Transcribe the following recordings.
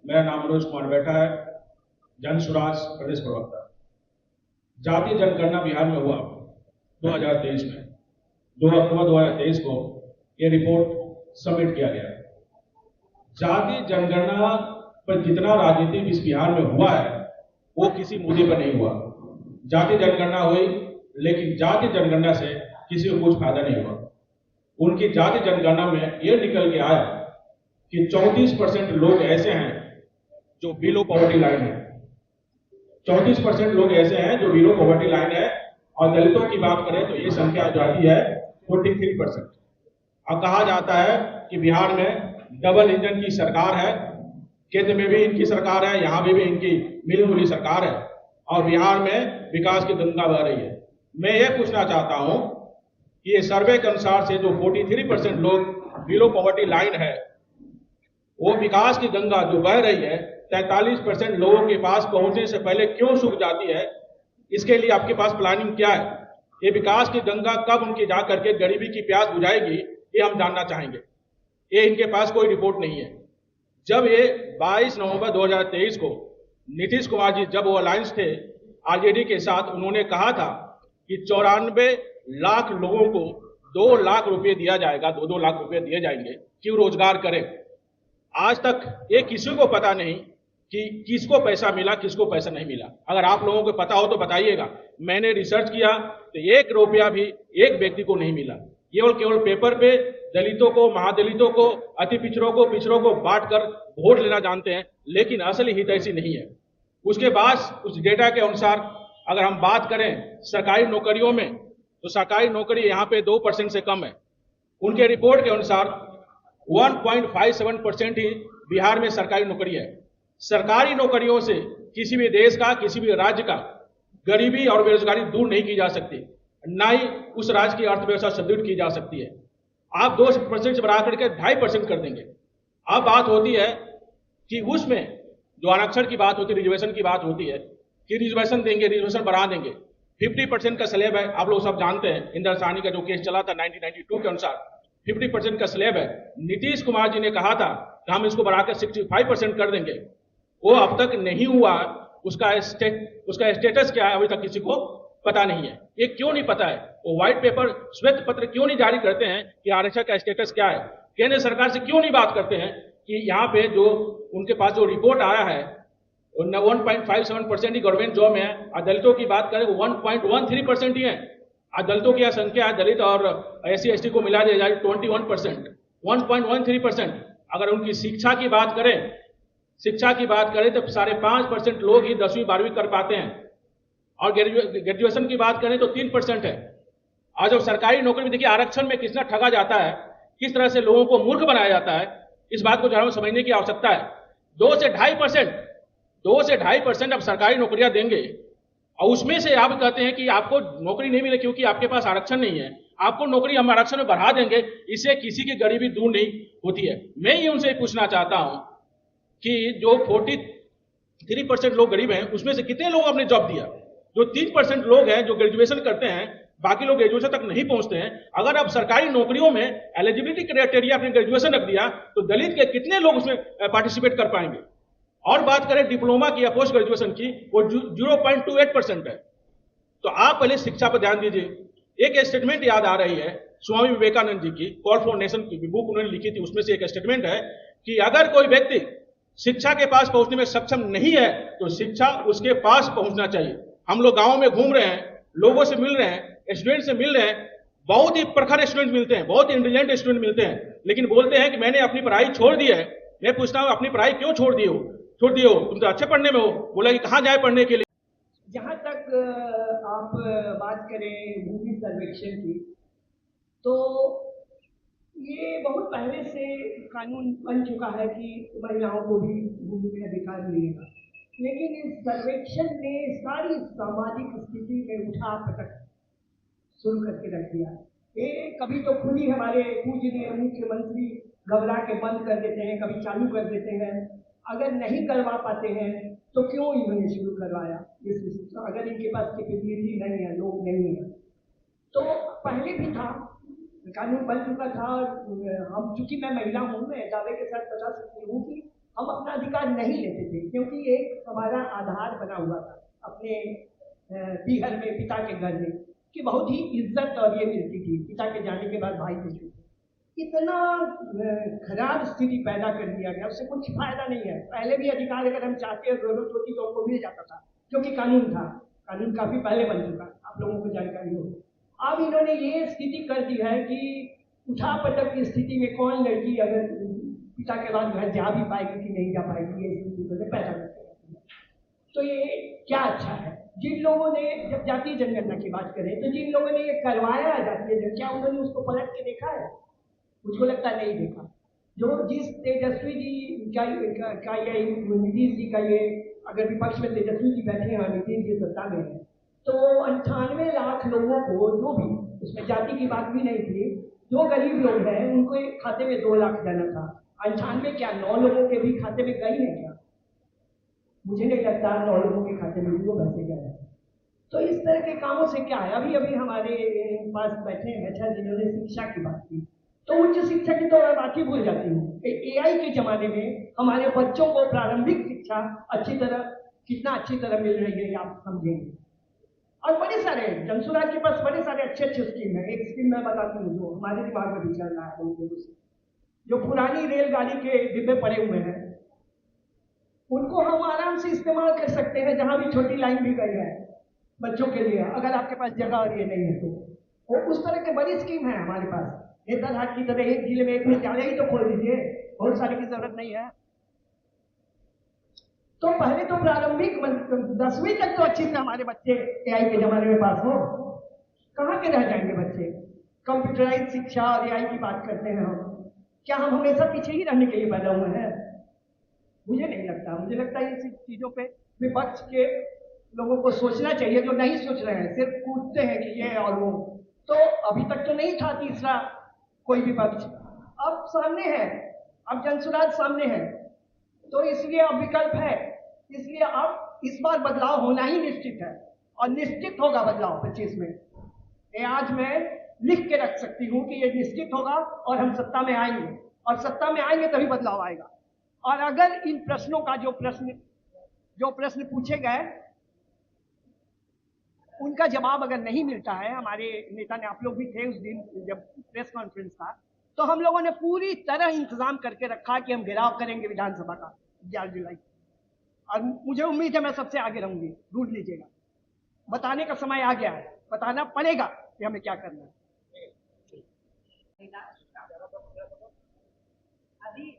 मेरा नाम मनोज कुमार बैठा है, जन स्वराज प्रदेश प्रवक्ता। जातीय जनगणना बिहार में हुआ 2023 में 2 अक्टूबर 2023 को ये रिपोर्ट सबमिट किया गया। जातीय जनगणना पर जितना राजनीति इस बिहार में हुआ है वो किसी मुद्दे पर नहीं हुआ। जातीय जनगणना हुई, लेकिन जातीय जनगणना से किसी को कुछ फायदा नहीं हुआ। उनकी जातीय जनगणना में ये निकल के आया कि 34% लोग ऐसे हैं जो बिलो पॉवर्टी लाइन है। 34% लोग ऐसे हैं जो बिलो पॉवर्टी लाइन है, और दलितों की बात करें तो ये संख्या जाती है 43%। अब कहा जाता है कि बिहार में डबल इंजन की सरकार है, केंद्र में भी इनकी सरकार है, यहाँ भी इनकी मिली सरकार है, और बिहार में विकास की गंगा बह रही है। मैं ये पूछना चाहता हूं कि ये सर्वे के अनुसार से जो 43% लोग बिलो पॉवर्टी लाइन है, वो विकास की गंगा जो बह रही है 43% लोगों के पास पहुंचने से पहले क्यों सूख जाती है? इसके लिए आपके पास प्लानिंग क्या है? ये विकास की गंगा कब उनकी जा करके गरीबी की प्यास बुझाएगी, ये हम जानना चाहेंगे। ये इनके पास कोई रिपोर्ट नहीं है। जब ये 22 नवंबर 2023 को नीतीश कुमार जी जब वो अलायंस थे आरजेडी के साथ, उन्होंने कहा था कि 94 लाख लोगों को 2 लाख रुपए दिया जाएगा, 2-2 लाख रुपए दिए जाएंगे कि वो रोजगार करें। आज तक ये किसी को पता नहीं कि किसको पैसा मिला, किसको पैसा नहीं मिला। अगर आप लोगों को पता हो तो बताइएगा। मैंने रिसर्च किया तो 1 रुपया भी एक व्यक्ति को नहीं मिला। केवल पेपर पे दलितों को, महादलितों को, अति पिछड़ों को बांटकर वोट लेना जानते हैं, लेकिन असली हित ऐसी नहीं है। उसके बाद उस डेटा के अनुसार अगर हम बात करें सरकारी नौकरियों में, तो सरकारी नौकरी यहाँ पे 2% से कम है। उनके रिपोर्ट के अनुसार 1.57% ही बिहार में सरकारी नौकरी है। सरकारी नौकरियों से किसी भी देश का, किसी भी राज्य का गरीबी और बेरोजगारी दूर नहीं की जा सकती, ना ही उस राज्य की अर्थव्यवस्था सुदृढ़ की जा सकती है। आप 2% से बढ़ा करके 2.5% कर देंगे। अब बात होती है कि उसमें जो आरक्षण की बात होती है, रिजर्वेशन की बात होती है कि रिजर्वेशन देंगे, रिजर्वेशन बढ़ा देंगे। 50% का स्लैब है, आप लोग सब जानते हैं। इंदिरा साहनी का जो केस चला था 1992 के अनुसार 50% का स्लैब है। नीतीश कुमार जी ने कहा था कि हम इसको बढ़ाकर 65% कर देंगे। वो अब तक नहीं हुआ। उसका स्टेटस क्या है अभी तक किसी को पता नहीं है। ये क्यों नहीं पता है? वो व्हाइट पेपर, श्वेत पत्र क्यों नहीं जारी करते हैं कि आरक्षण का स्टेटस क्या है? केंद्र सरकार से क्यों नहीं बात करते हैं कि यहाँ पे जो उनके पास जो रिपोर्ट आया है 1.57% ही गवर्नमेंट जॉब में है, और दलितों की बात करें 1.13% ही है। आज दलितों की यह संख्या है, दलित और SC/ST को मिला दिया जाए 21%, 1.13%। अगर उनकी शिक्षा की बात करें तो 5.5% लोग ही 10वीं 12वीं कर पाते हैं, और ग्रेजुएशन की बात करें तो 3% है। आज जब सरकारी नौकरी में देखिए आरक्षण में कितना ठगा जाता है, किस तरह से लोगों को मूर्ख बनाया जाता है, इस बात को जरा समझने की आवश्यकता है। 2 से 2.5% अब सरकारी नौकरियां देंगे, और उसमें से आप कहते हैं कि आपको नौकरी नहीं मिले क्योंकि आपके पास आरक्षण नहीं है। आपको नौकरी हम आरक्षण में बढ़ा देंगे, इससे किसी की गरीबी दूर नहीं होती है। मैं ये उनसे पूछना चाहता हूं कि जो 43% लोग गरीब हैं, उसमें से कितने लोग आपने जॉब दिया? जो 3% लोग हैं जो ग्रेजुएशन करते हैं, बाकी लोग ग्रेजुएशन तक नहीं पहुंचते हैं। अगर आप सरकारी नौकरियों में एलिजिबिलिटी क्राइटेरिया आपने ग्रेजुएशन रख दिया तो दलित के कितने लोग उसमें पार्टिसिपेट कर पाएंगे? और बात करें डिप्लोमा की या पोस्ट ग्रेजुएशन की, वो 0.28% है। तो आप पहले शिक्षा पर ध्यान दीजिए। एक स्टेटमेंट याद आ रही है स्वामी विवेकानंद जी की, कॉल फॉर नेशन की बुक उन्होंने लिखी थी, उसमें से एक स्टेटमेंट है कि अगर कोई व्यक्ति शिक्षा के पास पहुंचने में सक्षम नहीं है तो शिक्षा उसके पास पहुंचना चाहिए। हम लोग गांव में घूम रहे हैं, लोगों से मिल रहे हैं, स्टूडेंट से मिल रहे हैं, बहुत ही प्रखर स्टूडेंट मिलते हैं, बहुत ही इंटेलिजेंट स्टूडेंट मिलते हैं, लेकिन बोलते हैं कि मैंने अपनी पढ़ाई छोड़ दी है। मैं पूछता हूं अपनी पढ़ाई क्यों छोड़ दिए हो? तुम तो अच्छे पढ़ने में हो। बोला कि कहां जाए पढ़ने के लिए? जहां तक आप बात करें भूमि सर्वेक्षण की, तो ये बहुत पहले से कानून बन चुका है कि महिलाओं को भी भूमि में अधिकार मिलेगा, लेकिन इस सर्वेक्षण ने सारी सामाजिक स्थिति में उठा पटक शुरू करके रख दिया। ये कभी तो खुद ही हमारे पूजनीय मुख्यमंत्री घबरा के बंद कर देते हैं, कभी चालू कर देते हैं। अगर नहीं करवा पाते हैं तो क्यों इन्होंने शुरू करवाया? अगर इनके पास कैपेबिलिटी नहीं है, लोग नहीं है, तो पहले भी था, कानून बन चुका था। हम चूंकि मैं महिला हूं, मैं दावे के साथ बता सकती हूँ कि हम अपना अधिकार नहीं लेते थे, क्योंकि एक हमारा आधार बना हुआ था अपने पीहर में, पिता के घर में, कि बहुत ही इज्जत और ये मिलती थी। पिता के जाने के बाद भाई से छूटे, इतना खराब स्थिति पैदा कर दिया गया, उससे कुछ फायदा नहीं है। पहले भी अधिकार अगर हम चाहते और जरूरत होती तो हमको मिल जाता था, क्योंकि कानून था। कानून काफी पहले बन चुका, आप लोगों को जानकारी हो। अब इन्होंने ये स्थिति कर दी है कि उठा पटक की स्थिति में कौन लड़की अगर पिता के बाद घर जा भी पाएगी कि नहीं जा पाएगी, ये स्थिति पैदा करते हैं। तो ये क्या अच्छा है? जिन लोगों ने, जब जातीय जनगणना की बात करें, तो जिन लोगों ने ये करवाया जातीय जनगणना, क्या उन्होंने उसको पलट के देखा है? मुझको लगता नहीं देखा। जो जिस तेजस्वी जी का ये नीतीश जी का ये, अगर विपक्ष में तेजस्वी जी बैठे हैं और नीतीश जी सत्ता में है, तो 98 लाख लोगों को, जो भी उसमें जाति की बात भी नहीं थी, जो गरीब लोग हैं उनको एक खाते में 2 लाख जाना था। 98 क्या 9 लोगों के भी खाते में गई है क्या? मुझे नहीं लगता 9 लोगों के खाते में भी वो पैसे गए हैं। तो इस तरह के कामों से क्या है? अभी अभी हमारे पास बैठे हैं अच्छा, जिन्होंने शिक्षा की बात की, तो उच्च शिक्षा की तो मैं बात ही भूल जाती हूँ। एआई के जमाने में हमारे बच्चों को प्रारंभिक शिक्षा अच्छी तरह, कितना अच्छी तरह मिल रही है आप समझेंगे। और बड़े सारे जनसुराज के पास बड़े सारे अच्छे अच्छे स्कीम है। एक स्कीम मैं बताती हूँ जो हमारे दिमाग में भी चल रहा है बहुत लोगों से, जो पुरानी रेलगाड़ी के डिब्बे पड़े हुए हैं, उनको हम आराम से इस्तेमाल कर सकते हैं जहां भी छोटी लाइन भी गई है बच्चों के लिए, अगर आपके पास जगह और ये नहीं है तो। और उस तरह के बड़ी स्कीम है हमारे पास। नेताघाट की तरह एक जिले में एक विद्यालय ही तो खोल दीजिए, बहुत सारी की जरूरत नहीं है। तो पहले तो प्रारंभिक 10वीं तक तो अच्छी से हमारे बच्चे एआई के जमाने में पास हो। कहाँ के रह जाएंगे बच्चे? कंप्यूटराइज शिक्षा और एआई की बात करते हैं हम, क्या हम हमेशा पीछे ही रहने के लिए पैदा हुए हैं? मुझे नहीं लगता। मुझे लगता है इन चीजों पे विपक्ष के लोगों को सोचना चाहिए, जो नहीं सोच रहे हैं, सिर्फ कूदते हैं कि ये और वो। तो अभी तक तो नहीं था तीसरा कोई विपक्ष, अब सामने है, अब जनसुराज सामने है, तो इसलिए अब विकल्प है। इसलिए अब इस बार बदलाव होना ही निश्चित है, और निश्चित होगा बदलाव 25 में। ये आज मैं लिख के रख सकती हूं कि ये निश्चित होगा, और हम सत्ता में आएंगे, और सत्ता में आएंगे तभी बदलाव आएगा। और अगर इन प्रश्नों का जो प्रश्न पूछे गए, उनका जवाब अगर नहीं मिलता है, हमारे नेता ने, आप लोग भी थे उस दिन जब प्रेस कॉन्फ्रेंस था, तो हम लोगों ने पूरी तरह इंतजाम करके रखा कि हम घेराव करेंगे विधानसभा का 11 जुलाई। और मुझे उम्मीद है मैं सबसे आगे रहूंगी, ढूंढ लीजिएगा। बताने का समय आ गया है, बताना पड़ेगा कि हमें क्या करना है।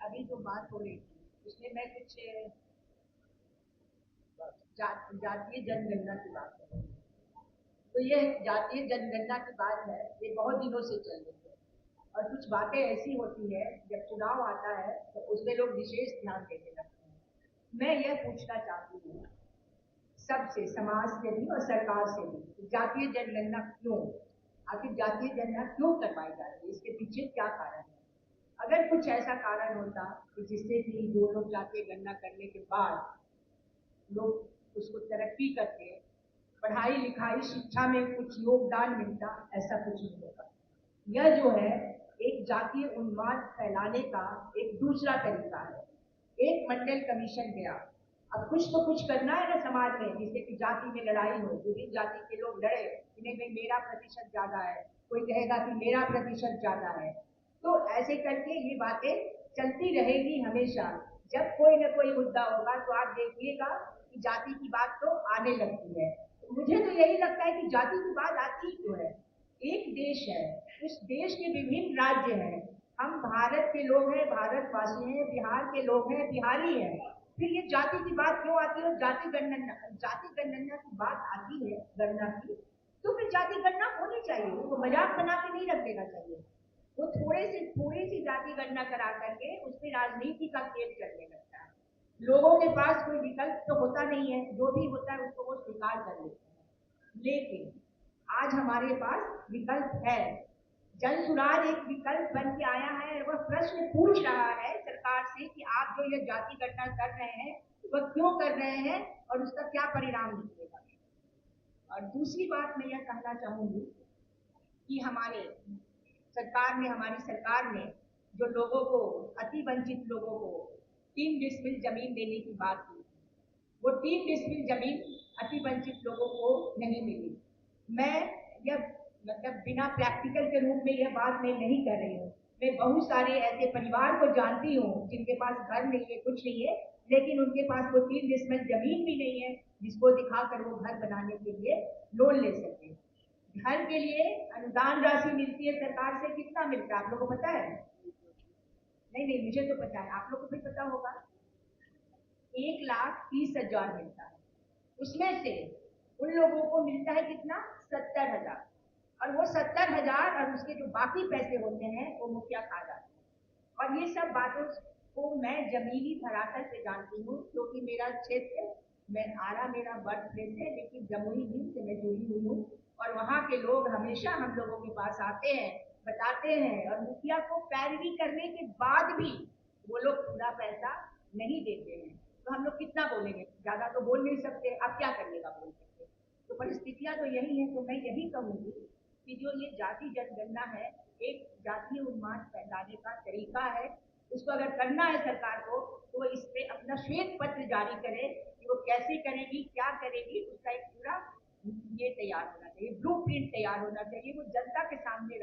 अभी जो बात हो रही थी उसमें मैं कुछ जातीय जनगणना की बात कर रही हूँ। तो ये जातीय जनगणना की बात है, ये बहुत दिनों से चल रही है, और कुछ बातें ऐसी होती है जब चुनाव आता है तो उसमें लोग विशेष ध्यान देने लगते हैं। मैं यह पूछना चाहती हूँ सबसे, समाज से भी और सरकार से भी, जातीय जनगणना क्यों, आखिर जातीय जनगणना क्यों करवाई जा रही है, इसके पीछे क्या कारण है? अगर कुछ ऐसा कारण होता कि जिससे कि जो लोग जातीय गणना करने के बाद लोग उसको तरक्की करके पढ़ाई लिखाई शिक्षा में कुछ योगदान मिलता, ऐसा कुछ नहीं होगा। यह जो है एक जातीय उन्माद फैलाने का एक दूसरा तरीका है। एक मंडल कमीशन गया, अब कुछ तो कुछ करना है ना समाज में, जिससे कि जाति में लड़ाई हो, विभिन्न जाति के लोग लड़े कि नहीं भाई मेरा प्रतिशत ज्यादा है, कोई कहेगा कि मेरा प्रतिशत ज्यादा है। तो ऐसे करके ये बातें चलती रहेगी हमेशा। जब कोई ना कोई मुद्दा होगा तो आप देखिएगा कि जाति की बात तो आने लगती है। मुझे तो यही लगता है कि जाति की बात आती क्यों है? एक देश है, उस देश के विभिन्न राज्य हैं, हम भारत के लोग हैं, भारतवासी हैं, बिहार के लोग हैं, बिहारी हैं, फिर ये जाति की बात क्यों आती है? जाति गणना की बात आती है गणना की, तो फिर जाति गणना होनी चाहिए, वो मजाक बना के नहीं रख देना चाहिए। वो थोड़ी सी जाति गणना करा करके उसमें राजनीति का खेल चलने लगता है। लोगों के पास कोई विकल्प तो होता नहीं है, जो भी होता है उसको वो स्वीकार कर लेते हैं। लेकिन आज हमारे पास विकल्प है, जनसुराज एक विकल्प बन के आया है। वह प्रश्न पूछ रहा है सरकार से कि आप जो ये जाति गणना कर रहे हैं वह क्यों कर रहे हैं और उसका क्या परिणाम निकलेगा। और दूसरी बात मैं यह कहना चाहूंगी कि हमारी सरकार ने जो लोगों को, अति वंचित लोगों को 3 डिसमिल जमीन देने की बात हुई। वो 3 डिसमिल जमीन अति वंचित लोगों को नहीं मिली। मैं यह मतलब बिना प्रैक्टिकल के रूप में यह बात मैं नहीं कर रही हूँ। मैं बहुत सारे ऐसे परिवार को जानती हूँ जिनके पास घर नहीं है, कुछ नहीं है, लेकिन उनके पास वो 3 डिसमिल जमीन भी नहीं है जिसको दिखाकर वो घर बनाने के लिए लोन ले सके। घर के लिए अनुदान राशि मिलती है सरकार से, कितना मिलता है आप लोगों को पता है? नहीं, मुझे तो पता है, आप लोगों को भी पता होगा। 1,30,000 मिलता है। उसमें से उन लोगों को मिलता है कितना? 70,000। और वो 70,000 और उसके जो बाकी पैसे होते हैं वो मुखिया खा जाते हैं। और ये सब बातों को मैं जमीनी धरातल से जानती हूँ, क्योंकि मेरा क्षेत्र मेरा बर्थ प्लेस है, लेकिन जमुई दिन से मैं जुड़ी हुई हूँ। और वहाँ के लोग हमेशा हम लोगों के पास आते हैं, बताते हैं, और मुखिया को पैरवी करने के बाद भी वो लोग पूरा पैसा नहीं देते हैं। तो हम लोग कितना बोलेंगे? ज्यादा तो बोल नहीं सकते, अब क्या करिएगा बोल सकते। तो परिस्थितियां तो यही है। तो मैं यही कहूंगी कि जो ये जाति जनगणना है, एक जातीय उन्माद फैलाने का तरीका है। उसको अगर करना है सरकार को, तो इस पे अपना श्वेत पत्र जारी करे कि वो कैसे करेगी, क्या करेगी, उसका एक पूरा ये तैयार होना चाहिए, ब्लूप्रिंट तैयार होना चाहिए, वो जनता के सामने